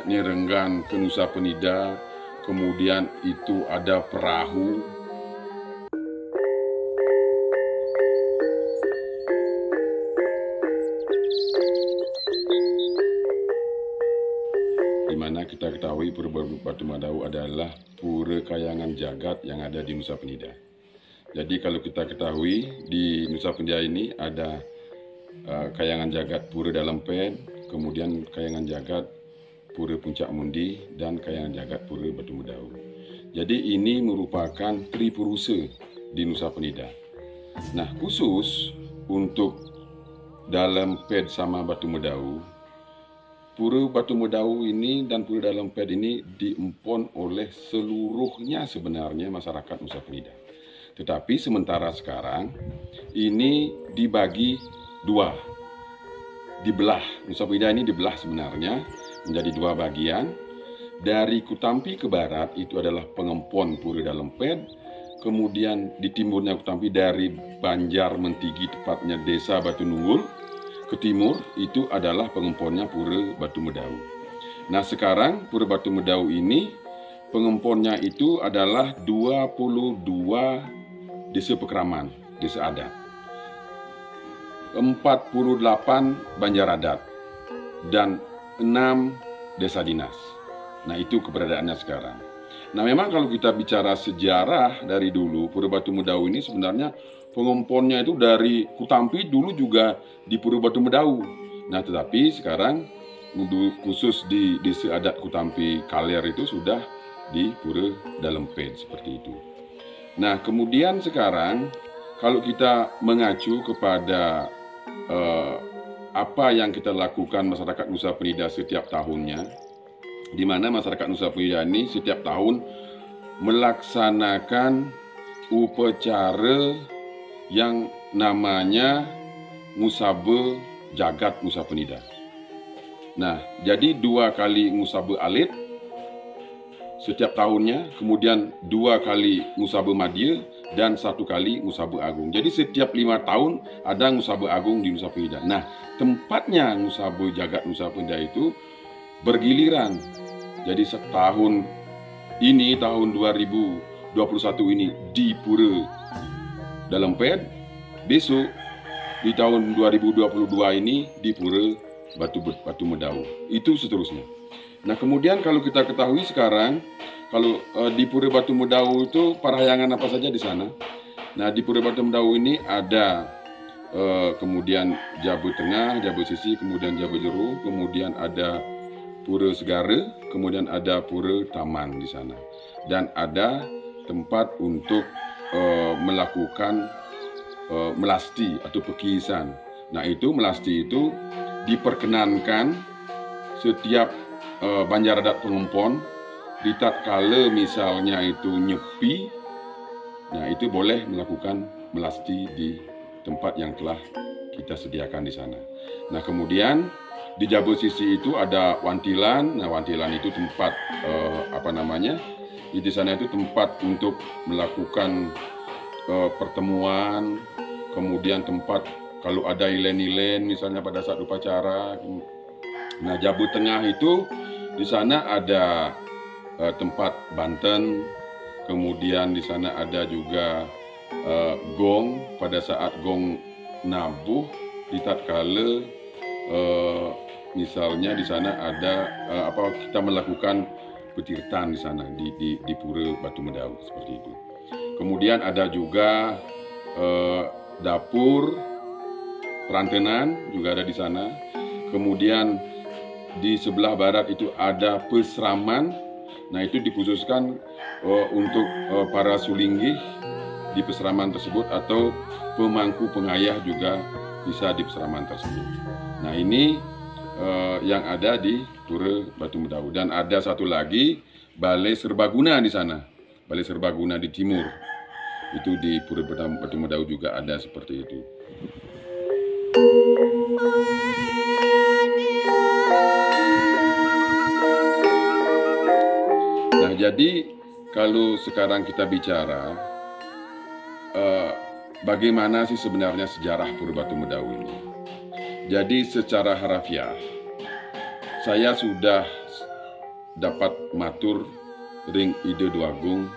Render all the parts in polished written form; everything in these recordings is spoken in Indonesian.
ibaratnya Renggan ke Nusa Penida, kemudian itu ada perahu. Di mana kita ketahui Pura Batu Madau adalah Pura Kayangan Jagat yang ada di Nusa Penida. Jadi kalau kita ketahui di Nusa Penida ini ada Kayangan Jagat Pura Dalemped, kemudian Kayangan Jagat Pura Puncak Mundi, dan Kayangan Jagat Pura Batu Madau. Jadi ini merupakan tripurusa di Nusa Penida. Nah, khusus untuk Dalemped sama Batu Madau, Pura Batu Madau ini dan Pura Dalemped ini diempon oleh seluruhnya sebenarnya masyarakat Nusa Penida. Tetapi sementara sekarang ini dibagi dua, dibelah. Nusa Penida ini dibelah sebenarnya menjadi dua bagian. Dari Kutampi ke barat itu adalah pengempon Pura Dalemped, kemudian di timurnya Kutampi dari Banjar Mentigi, tepatnya Desa Batu Nunggul, ke timur itu adalah pengemponnya Pura Batu Madau. Nah, sekarang Pura Batu Madau ini pengemponnya itu adalah 22 desa pekraman, desa adat, 48 banjar adat, dan 6 desa dinas. Nah, itu keberadaannya sekarang. Nah, memang kalau kita bicara sejarah dari dulu, Pura Batu Madau ini sebenarnya pengomponnya itu dari Kutampi dulu juga di Pura Batu Madau. Nah, tetapi sekarang khusus di desa adat Kutampi Kaler itu sudah di Pura Dalemped seperti itu. Nah, kemudian sekarang kalau kita mengacu kepada apa yang kita lakukan masyarakat Nusa Penida setiap tahunnya, di mana masyarakat Nusa Penida ini setiap tahun melaksanakan upacara yang namanya Ngusabe Jagat Nusa Penida. Nah, jadi 2 kali Ngusabe Alit setiap tahunnya, kemudian 2 kali Ngusabe Madya, dan 1 kali Ngusabe Agung. Jadi setiap 5 tahun ada Ngusabe Agung di Nusa Penida. Nah, tempatnya Ngusabe Jagat Nusa Penida itu bergiliran. Jadi setahun ini, tahun 2021 ini di Pura Dalemped, besok di tahun 2022 ini di Pura Batu Madau. Itu seterusnya. Nah, kemudian kalau kita ketahui sekarang, kalau di Pura Batu Madau itu parahyangan apa saja di sana. Nah, di Pura Batu Madau ini ada kemudian Jabu Tengah, Jabu Sisi, kemudian Jabu Jero, kemudian ada Pura Segara, kemudian ada Pura Taman di sana. Dan ada tempat untuk melakukan melasti atau pekihisan. Nah, itu melasti itu diperkenankan setiap banjar adat pengempon di tatkala misalnya itu nyepi, nah itu boleh melakukan melasti di tempat yang telah kita sediakan di sana. Nah, kemudian di Jabu Sisi itu ada Wantilan. Nah, Wantilan itu tempat di sana itu tempat untuk melakukan pertemuan, kemudian tempat kalau ada ilen-ilen misalnya pada saat upacara. Nah, Jabu Tengah itu di sana ada tempat Banten, kemudian di sana ada juga gong pada saat gong nabuh, di tatkala misalnya di sana ada kita melakukan petirtan di sana di Pura Batu Madau seperti itu. Kemudian ada juga dapur perantenan juga ada di sana. Kemudian di sebelah barat itu ada peseraman. Nah, itu dikhususkan untuk para sulinggih di peseraman tersebut, atau pemangku pengayah juga bisa di peseraman tersebut. Nah, ini yang ada di Pura Batu Madau. Dan ada satu lagi Balai Serbaguna di sana. Balai Serbaguna di timur. Itu di Pura Batu Madau juga ada seperti itu. Nah, jadi kalau sekarang kita bicara bagaimana sih sebenarnya sejarah Pura Batu Madau ini. Jadi secara harafiah saya sudah dapat matur ring ide Duagung,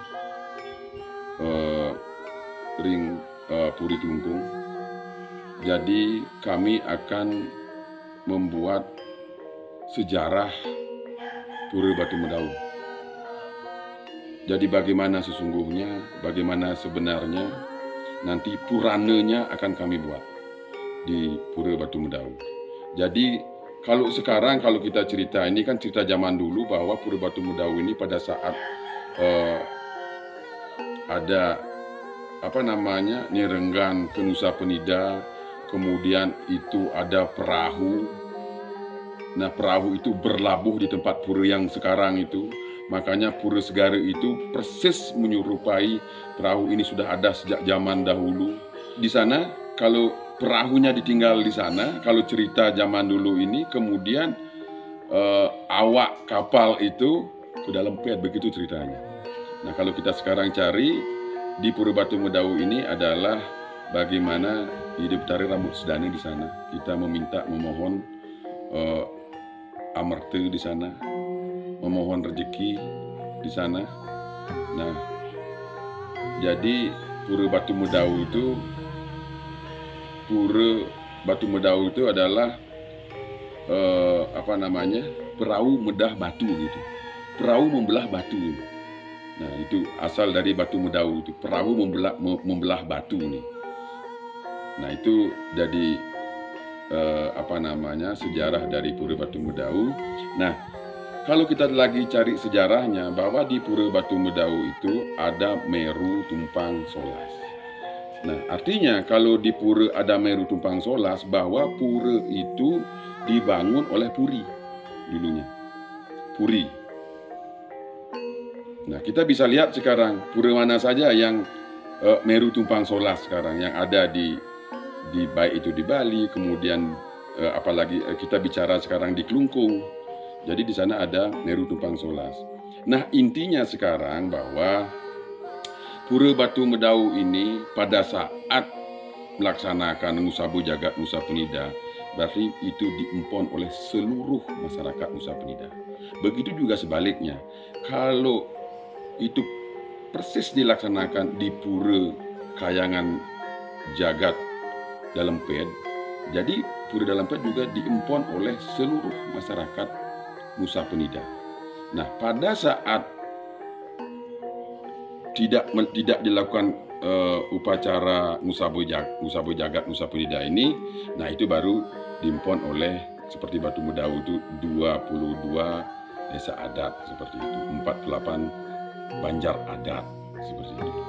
ring Puri Kelungkung. Jadi kami akan membuat sejarah Pura Batu Medau. Jadi bagaimana sesungguhnya, bagaimana sebenarnya, nanti purananya akan kami buat di Pura Batu Medau. Jadi kalau sekarang kalau kita cerita, ini kan cerita zaman dulu bahwa Pura Batu Medau ini pada saat ada Nirenggan ke Nusa Penida, kemudian itu ada perahu. Nah, perahu itu berlabuh di tempat pura yang sekarang itu. Makanya Pura Segara itu persis menyerupai perahu ini sudah ada sejak zaman dahulu. Di sana, kalau perahunya ditinggal di sana, kalau cerita zaman dulu ini, kemudian awak kapal itu ke dalam pet, begitu ceritanya. Nah, kalau kita sekarang cari di Pura Batu Medau ini adalah bagaimana hidup tari rambut sedani di sana. Kita memohon amerta di sana, memohon rezeki di sana. Nah, jadi Pura Batu Medau itu adalah perahu medah batu gitu, perahu membelah batu. Nah, itu asal dari Batu Medau itu, perahu membelah batu nih. Nah, itu jadi sejarah dari Pura Batu Medau. Nah, kalau kita lagi cari sejarahnya, bahwa di Pura Batu Medau itu ada Meru Tumpang Solas. Nah, artinya kalau di pura ada Meru Tumpang Solas, bahwa pura itu dibangun oleh Puri dulunya. Puri. Nah, kita bisa lihat sekarang pura mana saja yang Meru Tumpang Solas sekarang yang ada di baik itu di Bali, kemudian apalagi kita bicara sekarang di Kelungkung. Jadi di sana ada Meru Tumpang Solas. Nah, intinya sekarang bahwa Pura Batu Medau ini pada saat melaksanakan Musabu Jagat Nusa Penida, berarti itu diempon oleh seluruh masyarakat Nusa Penida. Begitu juga sebaliknya, kalau itu persis dilaksanakan di Pura Kayangan Jagat Dalam Ped, jadi Pura Dalam Ped juga diempon oleh seluruh masyarakat Nusa Penida. Nah, pada saat tidak dilakukan upacara Musabu Jagat Nusa Penida ini, nah itu baru diempon oleh seperti Batu Medau itu 22 desa adat seperti itu, 48 banjar adat seperti itu.